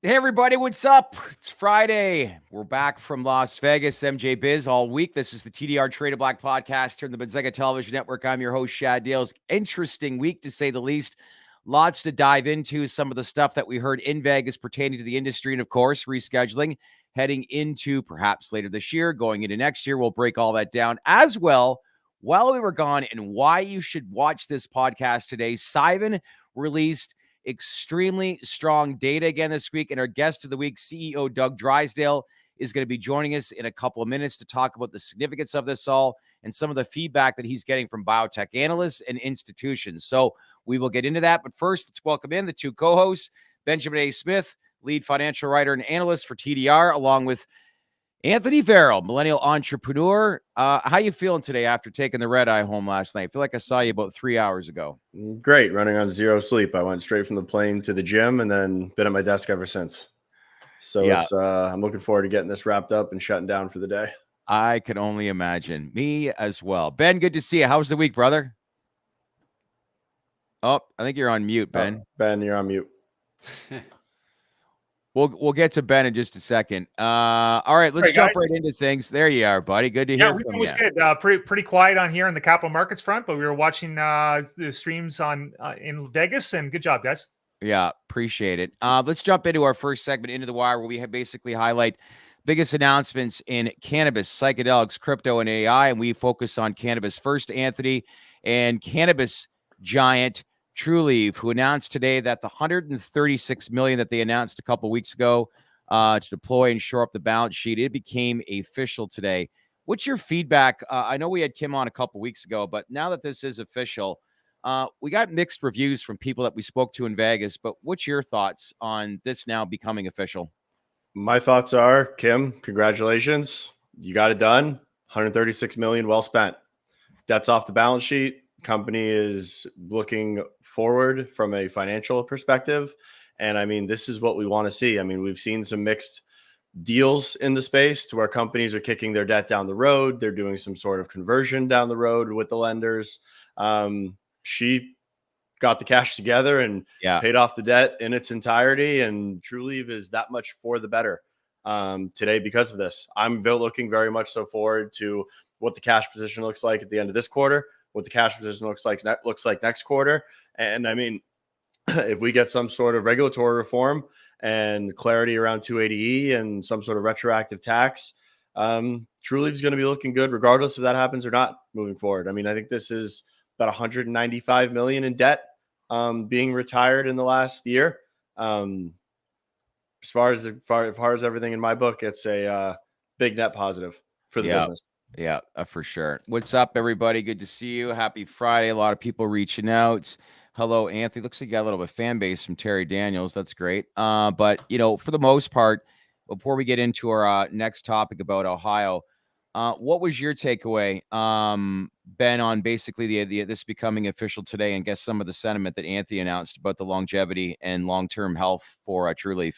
Hey everybody, what's up? It's Friday. We're back from Las Vegas, MJ Biz all week. This is the TDR Traded Black podcast here on the Gonzaga Television Network. I'm your host, Shad Dales. Interesting week to say the least. Lots to dive into. Some of the stuff that we heard in Vegas pertaining to the industry and, of course, rescheduling heading into perhaps later this year, going into next year. We'll break all that down as well while we were gone and why you should watch this podcast today. Cybin released extremely strong data again this week. And our guest of the week, CEO Doug Drysdale, is going to be joining us in a couple of minutes to talk about the significance of this all and some of the feedback that he's getting from biotech analysts and institutions. So we will get into that. But first, let's welcome in the two co-hosts, Benjamin A. Smith, lead financial writer and analyst for TDR, along with Anthony Varrell, millennial entrepreneur. How you feeling today after taking the red eye home last night? I feel like I saw you about 3 hours ago. Great, running on zero sleep. I went straight from the plane to the gym and then been at my desk ever since. So yeah. I'm looking forward to getting this wrapped up and shutting down for the day. I can only imagine. Me as well. Ben, good to see you. How was the week, brother? Oh, I think you're on mute, Ben. Ben, you're on mute. We'll get to Ben in just a second. All right, let's jump right into things. There you are, buddy. Good to hear from you. Yeah, it was good. Pretty quiet on here on the capital markets front, but we were watching the streams on in Vegas, and good job, guys. Yeah, appreciate it. Let's jump into our first segment, Into the Wire, where we have basically highlight biggest announcements in cannabis, psychedelics, crypto, and AI, and we focus on cannabis first, Anthony, and cannabis giant Trulieve, who announced today that the $136 million that they announced a couple weeks ago to deploy and shore up the balance sheet, it became official today. What's your feedback? I know we had Kim on a couple weeks ago, but now that this is official, we got mixed reviews from people that we spoke to in Vegas, but what's your thoughts on this now becoming official? My thoughts are, Kim, congratulations. You got it done. $136 million well spent. Debt's off the balance sheet. Company is looking forward from a financial perspective. And I mean, this is what we want to see. I mean, we've seen some mixed deals in the space to where companies are kicking their debt down the road. They're doing some sort of conversion down the road with the lenders. She got the cash together and paid off the debt in its entirety. And Trulieve is that much for the better today because of this. I'm looking very much so forward to what the cash position looks like at the end of this quarter, what the cash position looks like next quarter. And I mean, if we get some sort of regulatory reform and clarity around 280E and some sort of retroactive tax, Trulieve is going to be looking good regardless if that happens or not moving forward. I mean, I think this is about $195 million in debt being retired in the last year. As far as everything in my book, it's a big net positive for the business. Yeah, for sure. What's up, everybody? Good to see you. Happy Friday. A lot of people reaching out. Hello, Anthony. Looks like you got a little bit of fan base from Terry Daniels. That's great. But, you know, for the most part, before we get into our next topic about Ohio, what was your takeaway, Ben, on basically this becoming official today, and guess some of the sentiment that Anthony announced about the longevity and long-term health for Trulieve?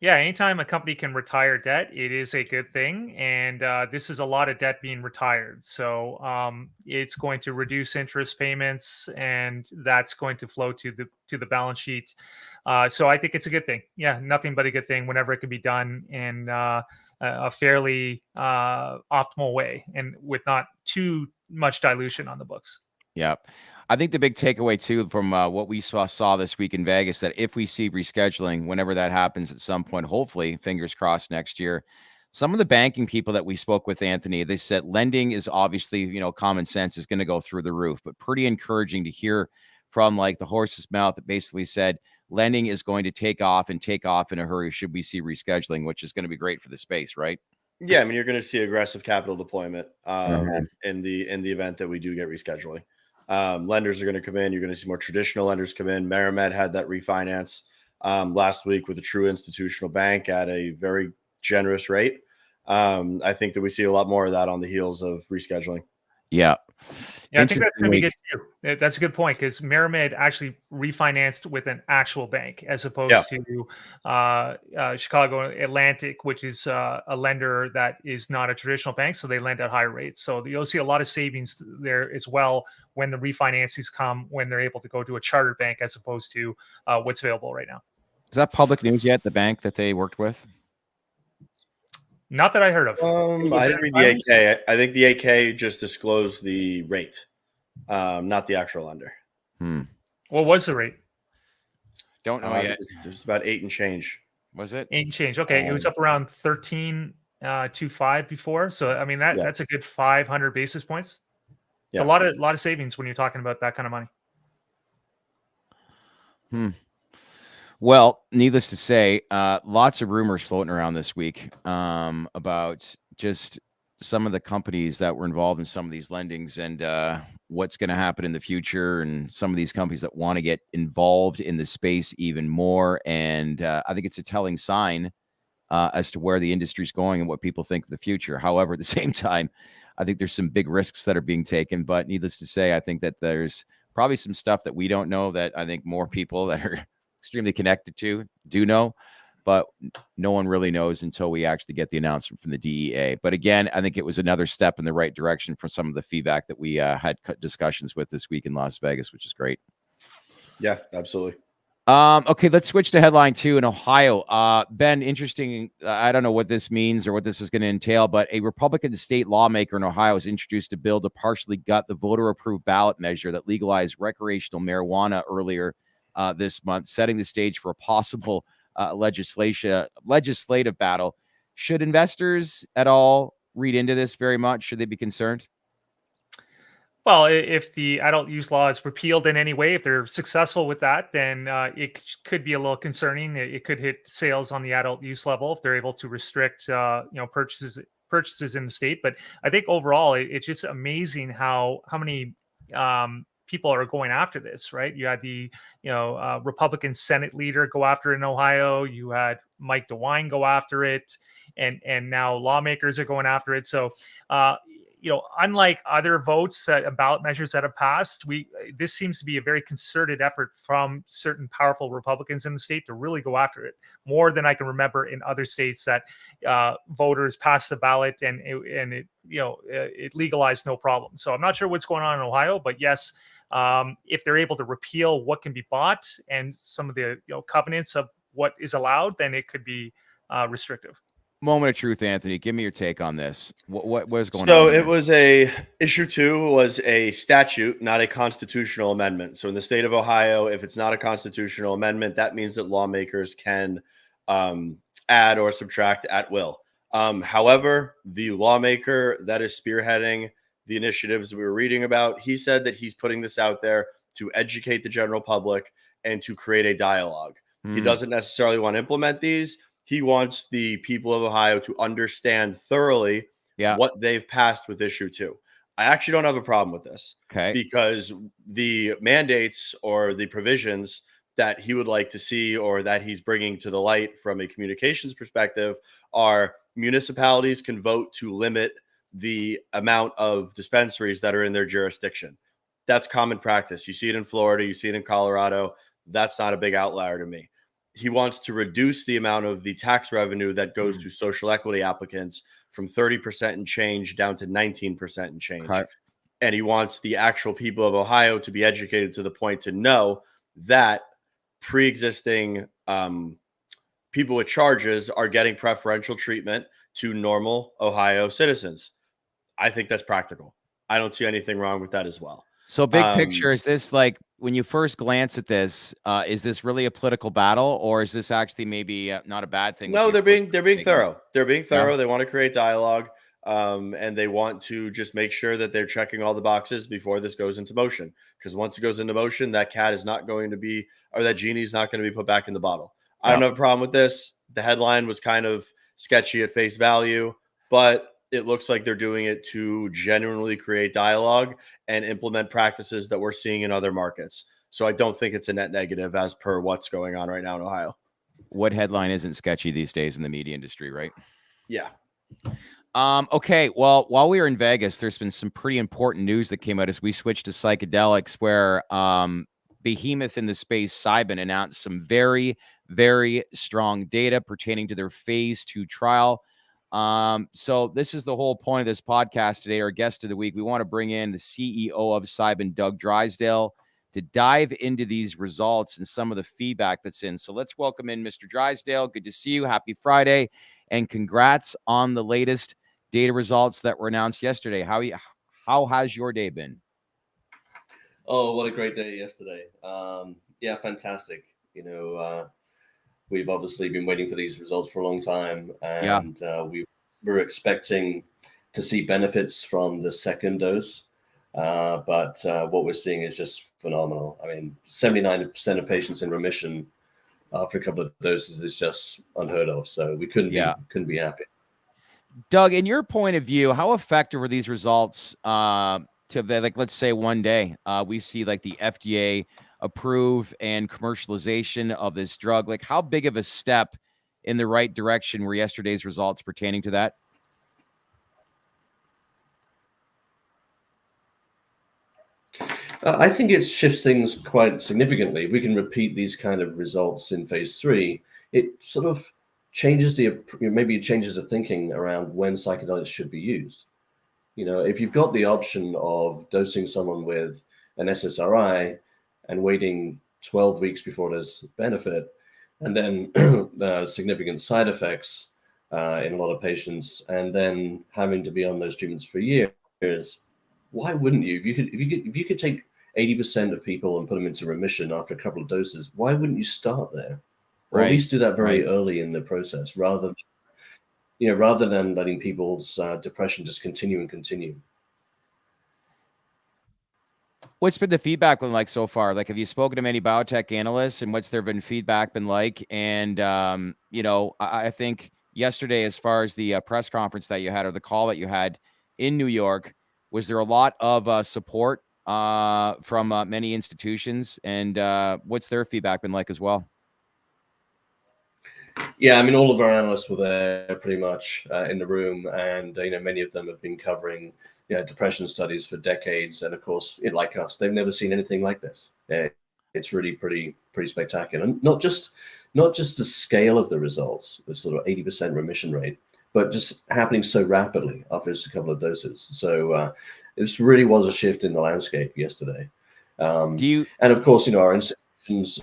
Yeah, anytime a company can retire debt, it is a good thing. And this is a lot of debt being retired. So it's going to reduce interest payments, and that's going to flow to the balance sheet. So I think it's a good thing. Yeah, nothing but a good thing whenever it can be done in a fairly optimal way and with not too much dilution on the books. Yeah. I think the big takeaway, too, from what we saw this week in Vegas, that if we see rescheduling, whenever that happens at some point, hopefully, fingers crossed next year, some of the banking people that we spoke with, Anthony, they said lending is obviously, you know, common sense is going to go through the roof, but pretty encouraging to hear from like the horse's mouth that basically said lending is going to take off in a hurry should we see rescheduling, which is going to be great for the space, right? Yeah, I mean, you're going to see aggressive capital deployment in the event that we do get rescheduling. Lenders are going to come in. You're going to see more traditional lenders come in. Maramed had that refinance last week with a true institutional bank at a very generous rate. I think that we see a lot more of that on the heels of rescheduling. Yeah. Yeah, I think that's going to be good too. That's a good point because Maramed actually refinanced with an actual bank as opposed to Chicago Atlantic, which is a lender that is not a traditional bank. So they lend at higher rates. So you'll see a lot of savings there as well when the refinances come, when they're able to go to a chartered bank as opposed to what's available right now. Is that public news yet? The bank that they worked with? Not that I heard of. I didn't read the AK. I think the AK just disclosed the rate, not the actual lender. What was the rate? Don't know yet. It was about 8 and change. Was it 8 and change? Okay, it was up around 13.25 before. So I mean that's a good 500 basis points. It's a lot of savings when you're talking about that kind of money. Well, needless to say, lots of rumors floating around this week about just some of the companies that were involved in some of these lendings and what's going to happen in the future, and some of these companies that want to get involved in the space even more. And I think it's a telling sign as to where the industry's going and what people think of the future. However, at the same time, I think there's some big risks that are being taken. But needless to say, I think that there's probably some stuff that we don't know that I think more people that are extremely connected to do know, but no one really knows until we actually get the announcement from the DEA. But again, I think it was another step in the right direction for some of the feedback that we had discussions with this week in Las Vegas, which is great. Yeah, absolutely. Okay, let's switch to headline 2 in Ohio. Ben, interesting. I don't know what this means or what this is going to entail, but a Republican state lawmaker in Ohio has introduced a bill to partially gut the voter-approved ballot measure that legalized recreational marijuana earlier this month, setting the stage for a possible legislative battle. Should investors at all read into this very much? Should they be concerned? Well, if the adult use law is repealed in any way, if they're successful with that, then it could be a little concerning. It could hit sales on the adult use level if they're able to restrict, purchases in the state. But I think overall, it's just amazing how many people are going after this. Right? You had the Republican Senate leader go after it in Ohio. You had Mike DeWine go after it, and now lawmakers are going after it. So. Unlike other votes, ballot measures that have passed, this seems to be a very concerted effort from certain powerful Republicans in the state to really go after it, more than I can remember in other states that voters passed the ballot and it legalized no problem. So I'm not sure what's going on in Ohio, but yes, if they're able to repeal what can be bought and some of the covenants of what is allowed, then it could be restrictive. Moment of truth, Anthony. Give me your take on this. What is going on? So it was issue 2 was a statute, not a constitutional amendment. So in the state of Ohio, if it's not a constitutional amendment, that means that lawmakers can add or subtract at will. However, the lawmaker that is spearheading the initiatives we were reading about, he said that he's putting this out there to educate the general public and to create a dialogue. He doesn't necessarily want to implement these. He wants the people of Ohio to understand thoroughly what they've passed with issue 2. I actually don't have a problem with this. Okay. Because the mandates or the provisions that he would like to see or that he's bringing to the light from a communications perspective are municipalities can vote to limit the amount of dispensaries that are in their jurisdiction. That's common practice. You see it in Florida. You see it in Colorado. That's not a big outlier to me. He wants to reduce the amount of the tax revenue that goes to social equity applicants from 30% and change down to 19% and change. Okay. And he wants the actual people of Ohio to be educated to the point to know that pre-existing people with charges are getting preferential treatment to normal Ohio citizens. I think that's practical. I don't see anything wrong with that as well. So big picture, is this like when you first glance at this, is this really a political battle, or is this actually maybe not a bad thing? No, they're being thorough. They're being thorough. Yeah. They want to create dialogue, and they want to just make sure that they're checking all the boxes before this goes into motion. Because once it goes into motion, that cat is not going to be, or that genie's not going to be put back in the bottle. I don't have a problem with this. The headline was kind of sketchy at face value, but it looks like they're doing it to genuinely create dialogue and implement practices that we're seeing in other markets. So I don't think it's a net negative as per what's going on right now in Ohio. What headline isn't sketchy these days in the media industry, right? Yeah. Okay. Well, while we were in Vegas, there's been some pretty important news that came out as we switched to psychedelics, where behemoth in the space, Cybin, announced some very, very strong data pertaining to their phase 2 trial. So this is the whole point of this podcast today. Our guest of the week, we want to bring in the CEO of Cybin, Doug Drysdale. to dive into these results and some of the feedback that's in. So let's welcome in Mr. Drysdale. Good to see you. Happy Friday, and congrats on the latest data results that were announced yesterday. How has your day been? Oh, what a great day yesterday. Yeah, fantastic. We've obviously been waiting for these results for a long time, and we were expecting to see benefits from the second dose. But what we're seeing is just phenomenal. I mean, 79% of patients in remission after a couple of doses is just unheard of. So we couldn't be happy. Doug, in your point of view, how effective are these results to like, let's say one day we see like the FDA approve and commercialization of this drug? Like, how big of a step in the right direction were yesterday's results pertaining to that? I think it shifts things quite significantly. If we can repeat these kind of results in phase 3, it sort of changes maybe it changes the thinking around when psychedelics should be used. If you've got the option of dosing someone with an SSRI and waiting 12 weeks before there's benefit, and then significant side effects in a lot of patients, and then having to be on those treatments for years, why wouldn't you? If you could take 80% of people and put them into remission after a couple of doses, why wouldn't you start there? Or at least do that very early in the process, rather than letting people's depression just continue and continue. What's been the feedback been like so far? Like, have you spoken to many biotech analysts, and what's their feedback been like? And, I think yesterday, as far as the press conference that you had, or the call that you had in New York, was there a lot of support from many institutions? And what's their feedback been like as well? Yeah, I mean, all of our analysts were there pretty much in the room, and many of them have been covering depression studies for decades, and of course, like us, they've never seen anything like this. It's really pretty spectacular, and not just the scale of the results, the sort of 80% remission rate, but just happening so rapidly after just a couple of doses. So this really was a shift in the landscape yesterday. And of course, our institutions,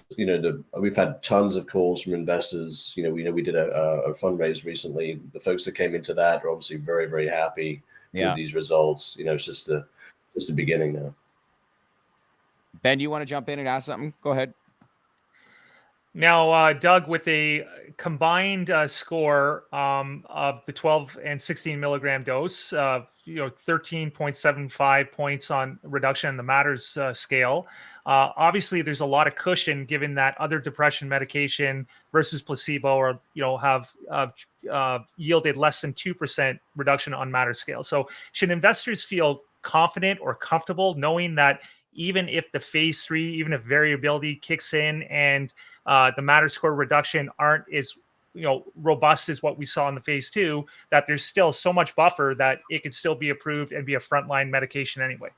we've had tons of calls from investors. We did a fundraise recently. The folks that came into that are obviously very, very happy with these results. It's just the beginning now. Ben, you want to jump in and ask something? Go ahead. Now, Doug, with a combined score of the 12 and 16 milligram dose, 13.75 points on reduction in the Matters scale. Obviously, there's a lot of cushion given that other depression medication versus placebo or have yielded less than 2% reduction on Matters scale. So, should investors feel confident or comfortable knowing that even if the phase 3, even if variability kicks in and the Matters score reduction aren't as robust as what we saw in the phase 2, that there's still so much buffer that it could still be approved and be a frontline medication anyway?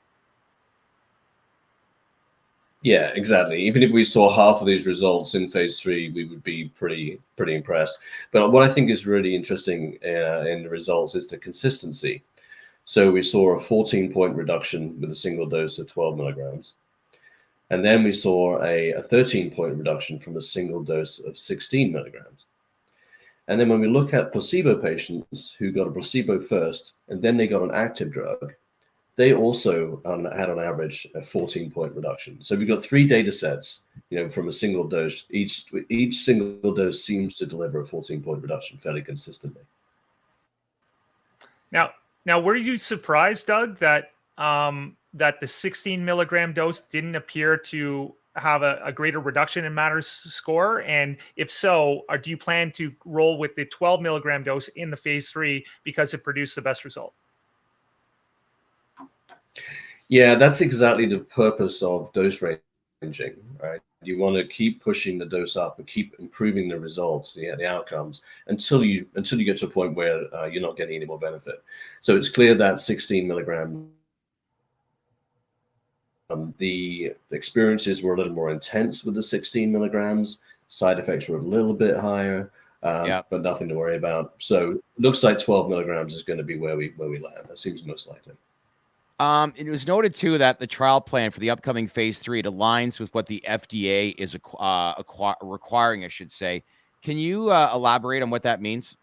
Yeah, exactly. Even if we saw half of these results in phase 3, we would be pretty impressed. But what I think is really interesting in the results is the consistency. So we saw a 14-point reduction with a single dose of 12 milligrams. And then we saw a 13-point reduction from a single dose of 16 milligrams. And then when we look at placebo patients who got a placebo first, and then they got an active drug, they also had on average a 14-point reduction. So we've got 3 data sets, from a single dose. Each single dose seems to deliver a 14-point reduction fairly consistently. Now, were you surprised, Doug, that the 16 milligram dose didn't appear to have a greater reduction in Matters score? And if so, do you plan to roll with the 12 milligram dose in the phase 3 because it produced the best result? Yeah, that's exactly the purpose of dose ranging, right? You want to keep pushing the dose up and keep improving the results, the outcomes, until you get to a point where you're not getting any more benefit. So it's clear that 16 milligram, the experiences were a little more intense with the 16 milligrams. Side effects were a little bit higher, but nothing to worry about. So it looks like 12 milligrams is going to be where we land. That seems most likely. It was noted too that the trial plan for the upcoming phase 3 it aligns with what the FDA is requiring, I should say. Can you elaborate on what that means?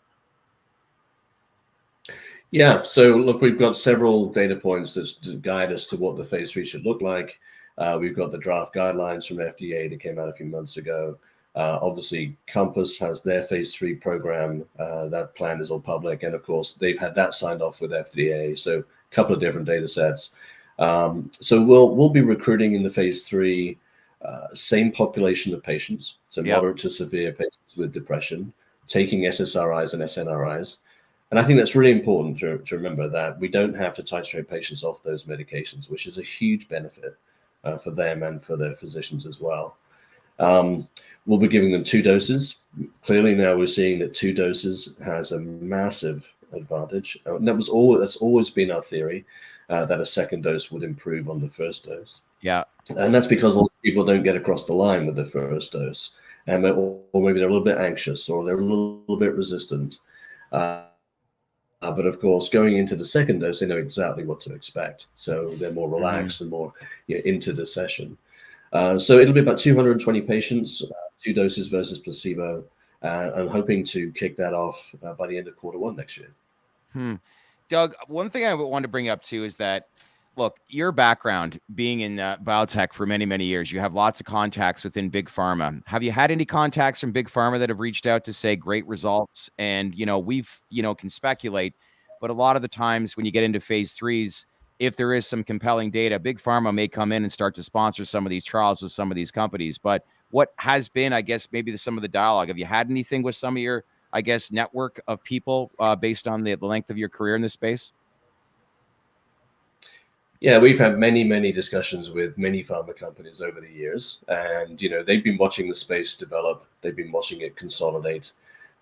Yeah, so look, we've got several data points that guide us to what the phase 3 should look like. We've got the draft guidelines from FDA that came out a few months ago. Obviously, Compass has their phase 3 program. That plan is all public, and of course, they've had that signed off with FDA. So, a couple of different data sets. So we'll be recruiting in the phase 3 same population of patients, so moderate to severe patients with depression, taking SSRIs and SNRIs. And I think that's really important to remember that we don't have to titrate patients off those medications, which is a huge benefit for them and for their physicians as well. We'll be giving them 2 doses. Clearly now we're seeing that 2 doses has a massive advantage. And that's always been our theory, that a second dose would improve on the first dose. Yeah. And that's because a lot of people don't get across the line with the first dose. Or maybe they're a little bit anxious or they're a little bit resistant. But of course, going into the second dose, they know exactly what to expect. So they're more relaxed and more into the session. So it'll be about 220 patients, 2 doses versus placebo. I'm hoping to kick that off by the end of Q1 next year. Doug, one thing I wanted to bring up too is that, look, your background being in biotech for many, many years, you have lots of contacts within big pharma. Have you had any contacts from big pharma that have reached out to say great results? And, we've, can speculate, but a lot of the times when you get into phase 3s, if there is some compelling data, big pharma may come in and start to sponsor some of these trials with some of these companies. But what has been, I guess, maybe some of the dialogue? Have you had anything with some of your, I guess, network of people based on the length of your career in this space? Yeah, we've had many, many discussions with many pharma companies over the years. And, they've been watching the space develop. They've been watching it consolidate.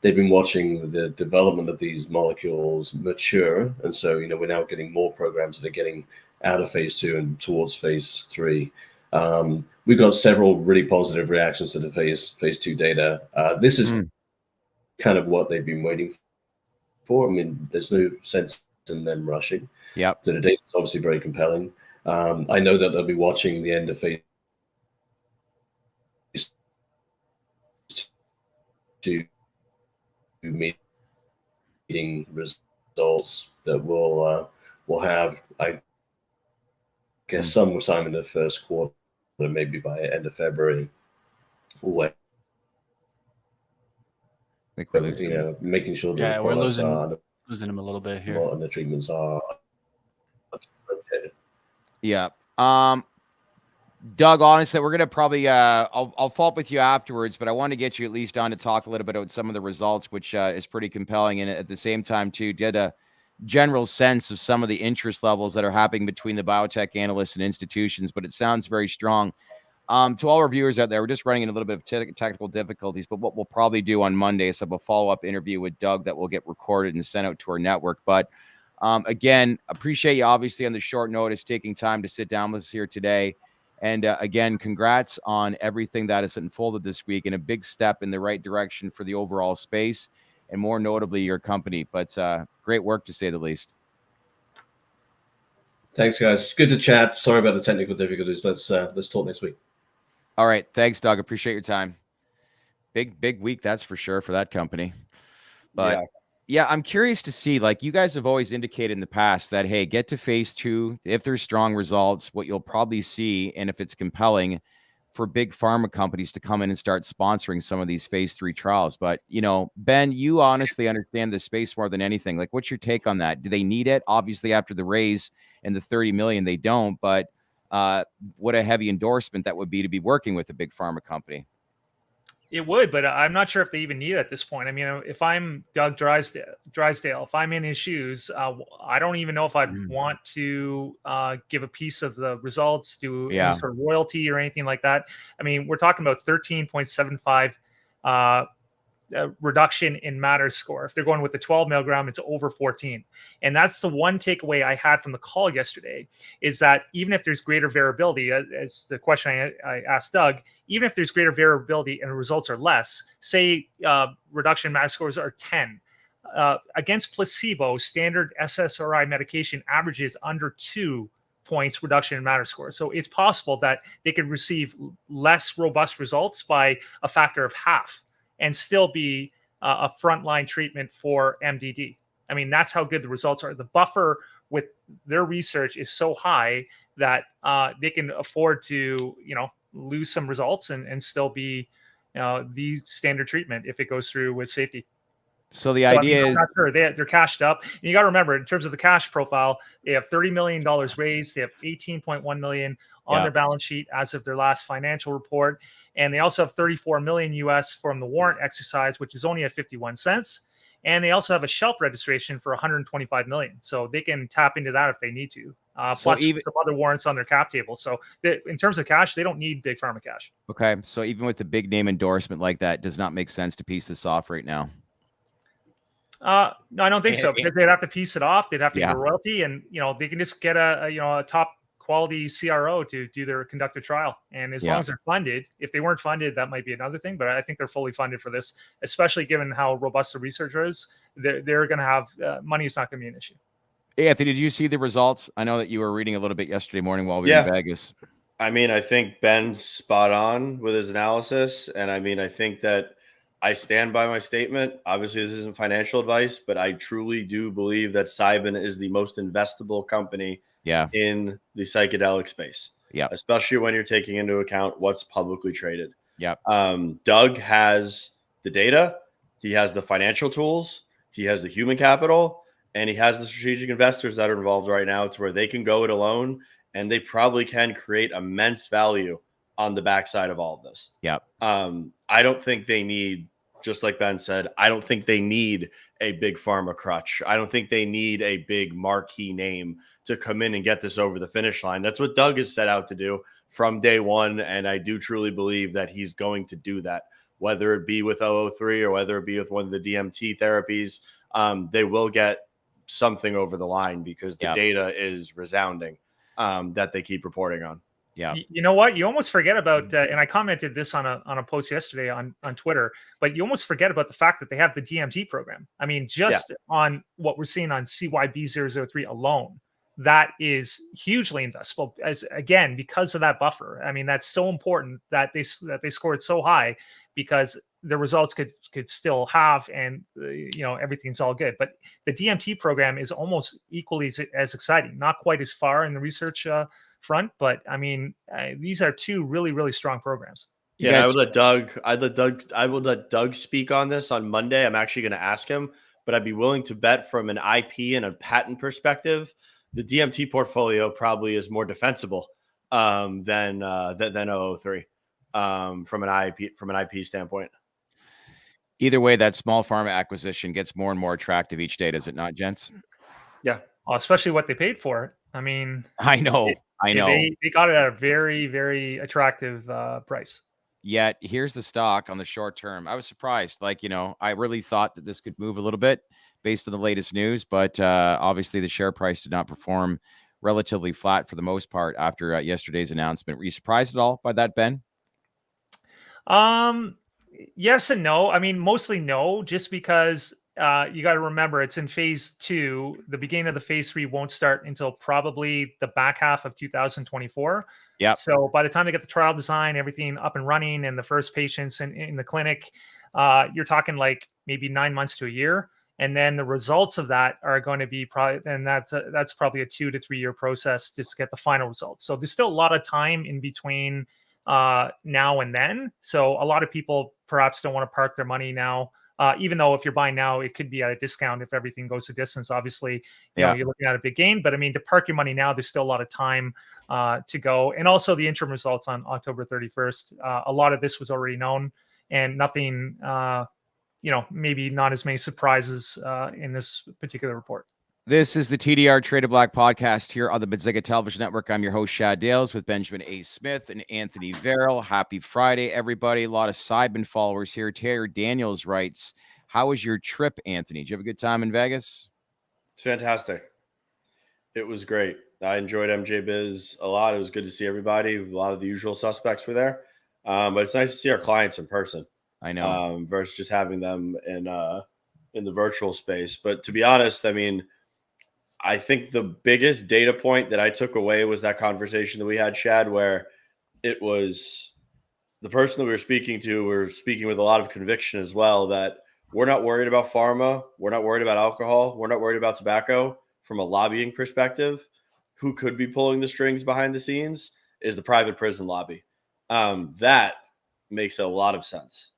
They've been watching the development of these molecules mature. And so, we're now getting more programs that are getting out of phase 2 and towards phase 3. We've got several really positive reactions to the phase 2 data. This is kind of what they've been waiting for. I mean, there's no sense in them rushing. Yep. So the data is obviously very compelling. I know that they'll be watching the end of phase 2 meeting results that we'll have, I guess, sometime in the first quarter, maybe by end of February. We'll making sure that the we're products losing him a little bit here, and the treatments are. Yeah. Doug, honestly, we're going to probably, I'll follow up with you afterwards, but I want to get you at least on to talk a little bit about some of the results, which is pretty compelling. And at the same time, too, get a general sense of some of the interest levels that are happening between the biotech analysts and institutions, but it sounds very strong. To all our viewers out there, we're just running into a little bit of technical difficulties, but what we'll probably do on Monday is have a follow-up interview with Doug that will get recorded and sent out to our network. But again, appreciate you obviously on the short notice taking time to sit down with us here today. And again, congrats on everything that has unfolded this week and a big step in the right direction for the overall space and more notably your company. But great work to say the least. Thanks, guys. Good to chat. Sorry about the technical difficulties. Let's talk next week. All right. Thanks, Doug. Appreciate your time. Big week, that's for sure, for that company. But yeah, I'm curious to see, like you guys have always indicated in the past that, hey, get to phase 2. If there's strong results, what you'll probably see, and if it's compelling, for big pharma companies to come in and start sponsoring some of these phase 3 trials. But, Ben, you honestly understand the space more than anything. Like, what's your take on that? Do they need it? Obviously, after the raise and the 30 million, they don't. But what a heavy endorsement that would be to be working with a big pharma company. It would, but I'm not sure if they even need it at this point. I mean, if I'm Doug Drysdale, if I'm in his shoes, I don't even know if I'd want to give a piece of the results, do any sort of royalty or anything like that. I mean, we're talking about 13.75 reduction in matter score. If they're going with the 12 milligram, it's over 14. And that's the one takeaway I had from the call yesterday, is that even if there's greater variability, as the question I asked Doug, even if there's greater variability and the results are less, say reduction in matter scores are 10, against placebo, standard SSRI medication averages under 2 points reduction in matter score. So it's possible that they could receive less robust results by a factor of half and still be a frontline treatment for MDD. I mean, that's how good the results are. The buffer with their research is so high that they can afford to, lose some results and still be the standard treatment if it goes through with safety. So the idea is, I'm not sure. They're cashed up. And you got to remember, in terms of the cash profile, they have $30 million raised. They have 18.1 million on their balance sheet as of their last financial report. And they also have 34 million US from the warrant exercise, which is only at 51 cents. And they also have a shelf registration for 125 million. So they can tap into that if they need to. Plus some other warrants on their cap table. So in terms of cash, they don't need big pharma cash. Okay. So even with the big name endorsement like that, does not make sense to piece this off right now. No, I don't think so, because they'd have to piece it off. They'd have to give a royalty, and they can just get a top quality CRO to do their conduct a trial. And as long as they're funded, if they weren't funded, that might be another thing. But I think they're fully funded for this, especially given how robust the research is. They're going to have money is not going to be an issue. Anthony, did you see the results? I know that you were reading a little bit yesterday morning while we were in Vegas. I mean, I think Ben's spot on with his analysis, and I mean, I think that I stand by my statement. Obviously, this isn't financial advice, but I truly do believe that Cybin is the most investable company in the psychedelic space. Yeah, especially when you're taking into account what's publicly traded. Yeah. Doug has the data, he has the financial tools, he has the human capital, and he has the strategic investors that are involved right now to where they can go it alone, and they probably can create immense value on the backside of all of this. Yeah. I don't think they need, just like Ben said, I don't think they need a big pharma crutch. I don't think they need a big marquee name to come in and get this over the finish line. That's what Doug has set out to do from day one. And I do truly believe that he's going to do that, whether it be with 003 or whether it be with one of the DMT therapies. They will get something over the line because the data is resounding that they keep reporting on. Yeah. You know what? You almost forget about, and I commented this on a post yesterday on Twitter, but you almost forget about the fact that they have the DMT program. I mean, just on what we're seeing on CYB003 alone, that is hugely investable. Again, because of that buffer. I mean, that's so important that they scored so high, because the results could still have, and everything's all good. But the DMT program is almost equally as exciting. Not quite as far in the research front, but I mean, these are two really, really strong programs. Yeah, I would let Doug speak on this on Monday. I'm actually going to ask him, but I'd be willing to bet from an IP and a patent perspective, the DMT portfolio probably is more defensible than 003 from an IP standpoint. Either way, that small pharma acquisition gets more and more attractive each day, does it not, gents? Yeah, especially what they paid for it. I mean, I know. They got it at a very, very attractive price. Yet here's the stock on the short term. I was surprised. I really thought that this could move a little bit based on the latest news, but obviously the share price did not perform, relatively flat for the most part after yesterday's announcement. Were you surprised at all by that, Ben? Yes and no. I mean, mostly no, just because you got to remember it's in phase 2. The beginning of the phase 3 won't start until probably the back half of 2024. Yeah. So by the time they get the trial design, everything up and running, and the first patients in the clinic, you're talking like maybe 9 months to a year. And then the results of that are going to be that's probably a 2 to 3 year process just to get the final results. So there's still a lot of time in between now and then. So a lot of people perhaps don't want to park their money now. Even though if you're buying now, it could be at a discount if everything goes to distance. Obviously, you know, you're looking at a big gain. But I mean, to park your money now, there's still a lot of time to go. And also the interim results on October 31st. A lot of this was already known, and nothing, maybe not as many surprises in this particular report. This is the TDR Traded Black podcast here on the Benzinga Television Network. I'm your host, Shad Dales, with Benjamin A. Smith and Anthony Varrell. Happy Friday, everybody. A lot of Cybin followers here. Taylor Daniels writes, how was your trip, Anthony? Did you have a good time in Vegas? It's fantastic. It was great. I enjoyed MJ Biz a lot. It was good to see everybody. A lot of the usual suspects were there. But it's nice to see our clients in person. I know. Versus just having them in the virtual space. But to be honest, I mean, I think the biggest data point that I took away was that conversation that we had, Shad, where it was the person that we were speaking to, we were speaking with a lot of conviction as well, that we're not worried about pharma. We're not worried about alcohol. We're not worried about tobacco. From a lobbying perspective, who could be pulling the strings behind the scenes is the private prison lobby. That makes a lot of sense.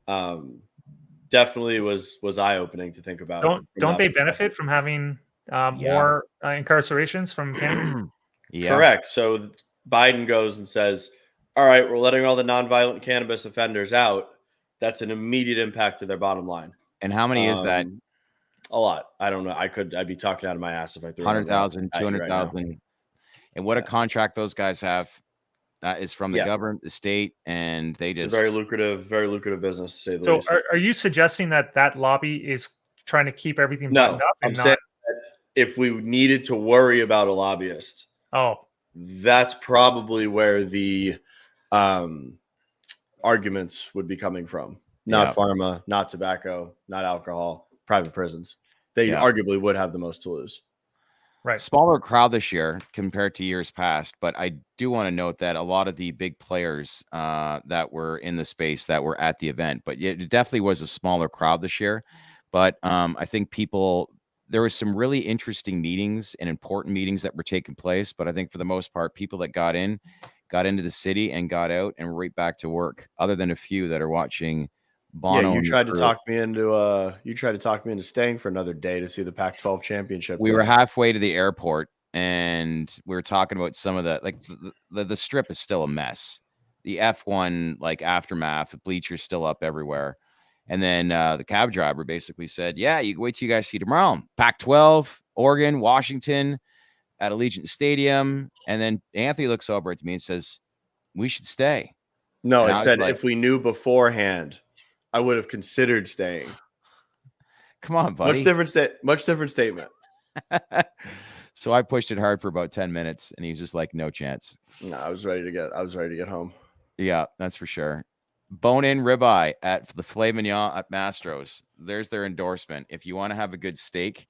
Definitely was eye-opening to think about. Don't they benefit from having more incarcerations from cannabis? Correct. So Biden goes and says, all right, we're letting all the nonviolent cannabis offenders out. That's an immediate impact to their bottom line. And how many is that? A lot. I don't know. I'd be talking out of my ass if I threw 100,000, 200,000. And what a contract those guys have. That is from the government, the state, and they just. It's a very lucrative business, to say the least. So are you suggesting that lobby is trying to keep everything buttoned up? I'm saying that if we needed to worry about a lobbyist, that's probably where the arguments would be coming from. Not pharma, not tobacco, not alcohol, private prisons. They arguably would have the most to lose. Right. Smaller crowd this year compared to years past, but I do want to note that a lot of the big players that were in the space that were at the event, but it definitely was a smaller crowd this year. But I think there was some really interesting meetings and important meetings that were taking place. But I think for the most part, people that got into the city and got out and right back to work, other than a few that are watching Bono. You tried to talk me into staying for another day to see the Pac-12 championship. We were halfway to the airport and we were talking about some of the strip is still a mess. The F1 aftermath, the bleachers still up everywhere. And then the cab driver basically said, yeah, you wait till you guys see tomorrow. Pac-12, Oregon, Washington at Allegiant Stadium. And then Anthony looks over at me and says, we should stay. No, I said, if we knew beforehand, I would have considered staying. Come on, buddy. Much different statement. So I pushed it hard for about 10 minutes and he was just like, no chance. No, I was ready to get home. Yeah, that's for sure. Bone-in ribeye at the filet mignon at Mastro's. There's their endorsement. If you want to have a good steak,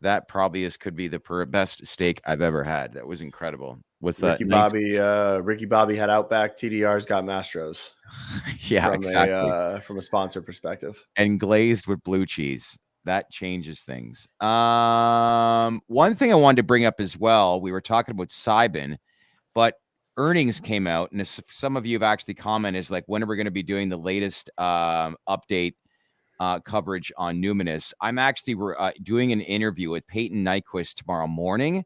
that probably could be the best steak I've ever had. That was incredible. With Ricky Bobby had Outback. TDR's got Mastro's. Yeah, exactly. From a sponsor perspective, and glazed with blue cheese. That changes things. One thing I wanted to bring up as well. We were talking about Cybin, but earnings came out, and some of you have actually commented, is like, when are we going to be doing the latest update coverage on Numinous? I'm actually doing an interview with Peyton Nyquist tomorrow morning.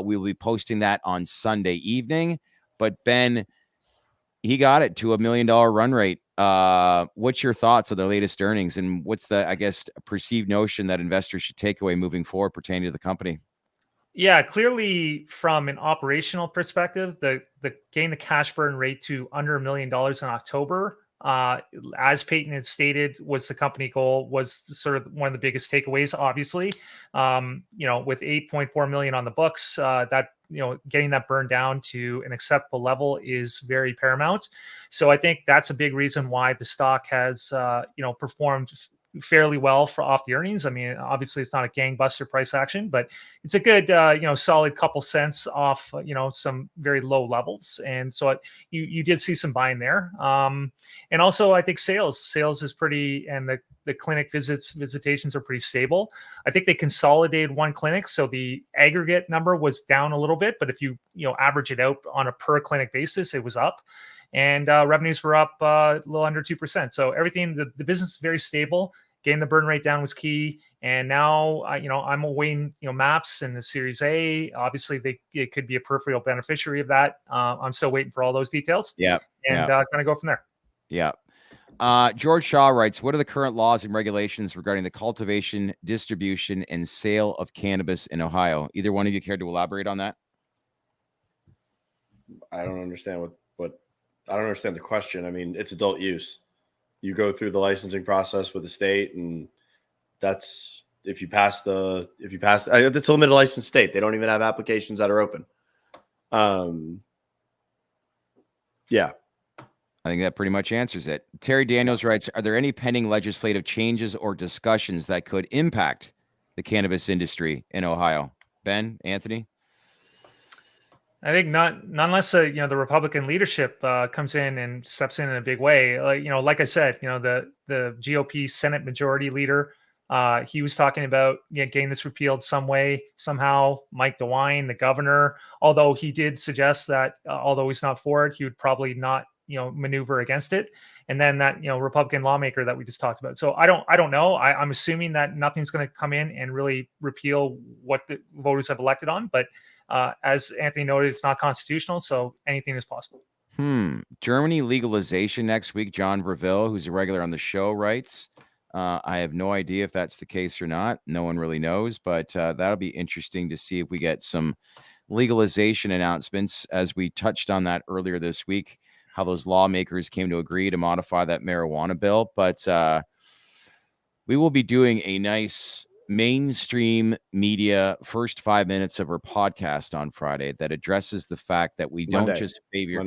We will be posting that on Sunday evening. But Ben, he got it to $1 million run rate. What's your thoughts on the latest earnings, and what's the, I guess, perceived notion that investors should take away moving forward pertaining to the company? Yeah, clearly from an operational perspective, the getting the cash burn rate to under $1 million in October, as Peyton had stated, was the company goal, was sort of one of the biggest takeaways, obviously. With 8.4 million on the books, that, getting that burn down to an acceptable level is very paramount. So I think that's a big reason why the stock has, performed fairly well off the earnings. I mean, obviously it's not a gangbuster price action, but it's a good, solid couple cents off, some very low levels. And so you did see some buying there. And also I think sales is pretty, and the clinic visitations are pretty stable. I think they consolidated one clinic, so the aggregate number was down a little bit, but if you average it out on a per clinic basis, it was up. And revenues were up a little under 2%. So everything, the business is very stable. Getting the burn rate down was key. And now, I'm awaiting, MAPS and the Series A. Obviously, it could be a peripheral beneficiary of that. I'm still waiting for all those details. Yeah. And kind of go from there. Yeah. George Shaw writes, what are the current laws and regulations regarding the cultivation, distribution, and sale of cannabis in Ohio? Either one of you care to elaborate on that? I don't understand I don't understand the question. I mean, it's adult use. You go through the licensing process with the state, and that's if you pass it's a limited license state. They don't even have applications that are open. Yeah. I think that pretty much answers it. Terry Daniels writes, are there any pending legislative changes or discussions that could impact the cannabis industry in Ohio? Ben, Anthony? I think not unless the Republican leadership comes in and steps in a big way. Like I said, the GOP Senate Majority Leader, he was talking about getting this repealed some way, somehow. Mike DeWine, the governor, although he did suggest that although he's not for it, he would probably not maneuver against it. And then that Republican lawmaker that we just talked about. So I don't know. I'm assuming that nothing's going to come in and really repeal what the voters have elected on, but. As Anthony noted, it's not constitutional, so anything is possible. Germany legalization next week. John Varrell, who's a regular on the show, writes, I have no idea if that's the case or not. No one really knows, but that'll be interesting to see if we get some legalization announcements, as we touched on that earlier this week, how those lawmakers came to agree to modify that marijuana bill. But we will be doing a nice mainstream media first 5 minutes of our podcast on Friday that addresses the fact that we don't just favor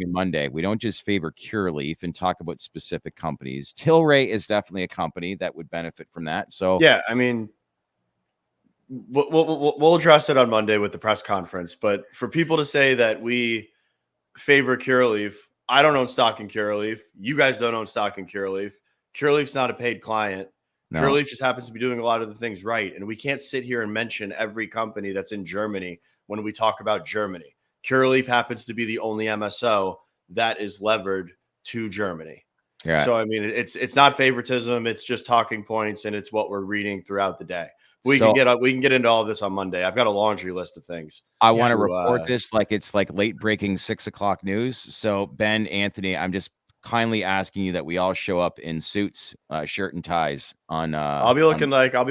Monday. We don't just favor Curaleaf and talk about specific companies. Tilray is definitely a company that would benefit from that. So yeah, I mean, we'll address it on Monday with the press conference. But for people to say that we favor Curaleaf, I don't own stock in Curaleaf. You guys don't own stock in Curaleaf. Curaleaf's not a paid client. No. Curaleaf just happens to be doing a lot of the things right. And we can't sit here and mention every company that's in Germany when we talk about Germany. Curaleaf happens to be the only MSO that is levered to Germany. Yeah. So, I mean, it's not favoritism. It's just talking points, and it's what we're reading throughout the day. We can get into all of this on Monday. I've got a laundry list of things. I want to report this like it's like late breaking 6 o'clock news. So, Ben, Anthony, I'm just kindly asking you that we all show up in suits, shirt and ties on. I'll be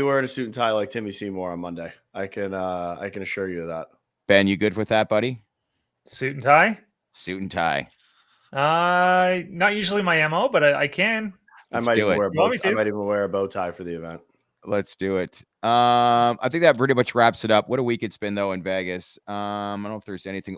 wearing a suit and tie like Timmy Seymour on Monday. I can assure you of that. Ben, you good with that, buddy? Suit and tie? Suit and tie. Not usually my MO, but I can. I might even wear a bow tie for the event. Let's do it. I think that pretty much wraps it up. What a week it's been though in Vegas. I don't know if there's anything.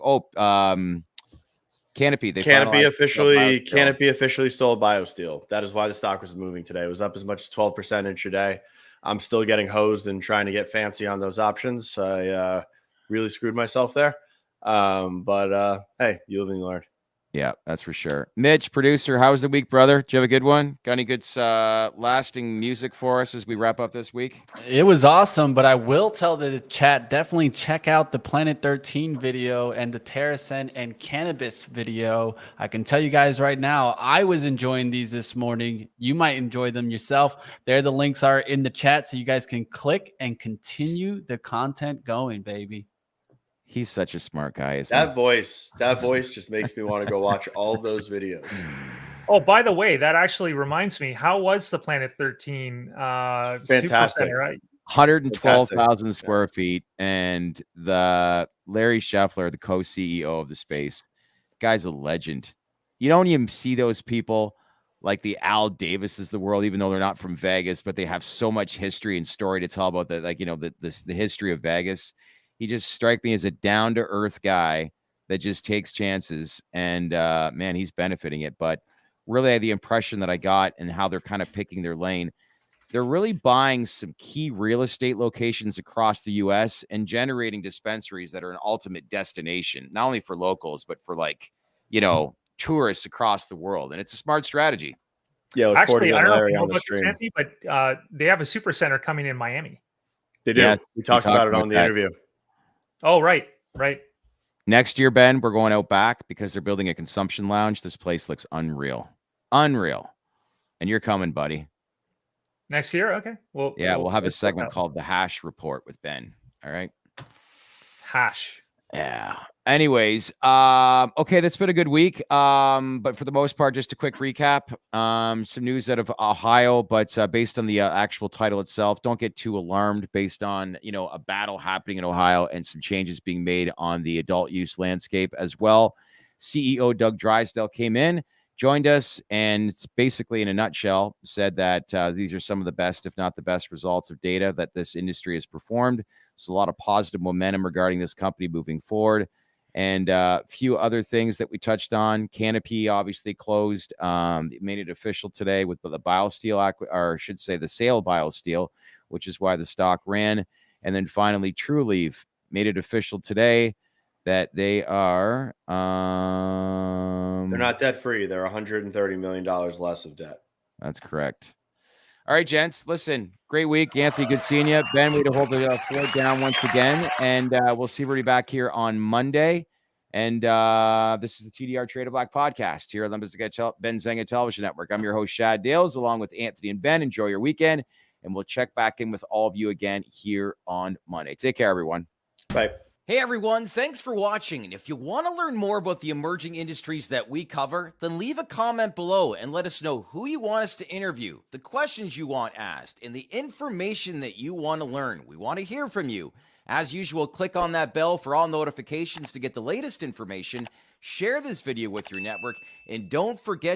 Canopy. Canopy officially stole BioSteel. That is why the stock was moving today. It was up as much as 12% intraday. I'm still getting hosed and trying to get fancy on those options. I really screwed myself there. But hey, you live and you learn. Yeah, that's for sure. Mitch, producer, how was the week, brother? Did you have a good one? Got any good lasting music for us as we wrap up this week? It was awesome, but I will tell the chat, definitely check out the Planet 13 video and the TerraSen and Cannabis video. I can tell you guys right now, I was enjoying these this morning. You might enjoy them yourself. There, the links are in the chat, so you guys can click and continue the content going, baby. He's such a smart guy. Isn't that voice just makes me want to go watch all of those videos. Oh, by the way, that actually reminds me. How was the Planet 13? Fantastic. Right? 112,000 square feet. And the Larry Scheffler, the co-CEO of the space, guy's a legend. You don't even see those people like the Al Davises of the world, even though they're not from Vegas, but they have so much history and story to tell about the history of Vegas. He just strikes me as a down-to-earth guy that just takes chances, and man, he's benefiting it. But really, the impression that I got and how they're kind of picking their lane, they're really buying some key real estate locations across the U.S. and generating dispensaries that are an ultimate destination, not only for locals, but for tourists across the world. And it's a smart strategy. Yeah, actually, I don't know if you know about this, Anthony, but they have a super center coming in Miami. They do. Yeah, we talked about it on the interview. Oh, right. Next year, Ben, we're going out back because they're building a consumption lounge. This place looks unreal. And you're coming, buddy. Next year? Okay. We'll have a segment called The Hash Report with Ben. All right. Hash. Yeah. Anyways, okay, that's been a good week. But for the most part, just a quick recap. Some news out of Ohio, but based on the actual title itself, don't get too alarmed based on, a battle happening in Ohio and some changes being made on the adult use landscape as well. CEO Doug Drysdale came in, joined us, and basically in a nutshell said that these are some of the best, if not the best results of data that this industry has performed. So a lot of positive momentum regarding this company moving forward. And a few other things that we touched on. Canopy obviously closed, made it official today with the BioSteel, or I should say the sale of BioSteel, which is why the stock ran. And then finally, True Leave made it official today that they are They're not debt free. They're $130 million less of debt. That's correct. All right, gents. Listen, great week. Anthony, good seeing you. Ben, way to hold the fort down once again. And we'll see everybody back here on Monday. And this is the TDR Trader Black podcast here on the Benzinga Television Network. I'm your host, Shad Dales, along with Anthony and Ben. Enjoy your weekend. And we'll check back in with all of you again here on Monday. Take care, everyone. Bye. Hey everyone, thanks for watching. And if you want to learn more about the emerging industries that we cover, then leave a comment below and let us know who you want us to interview, the questions you want asked, and the information that you want to learn. We want to hear from you. As usual, click on that bell for all notifications to get the latest information. Share this video with your network, and don't forget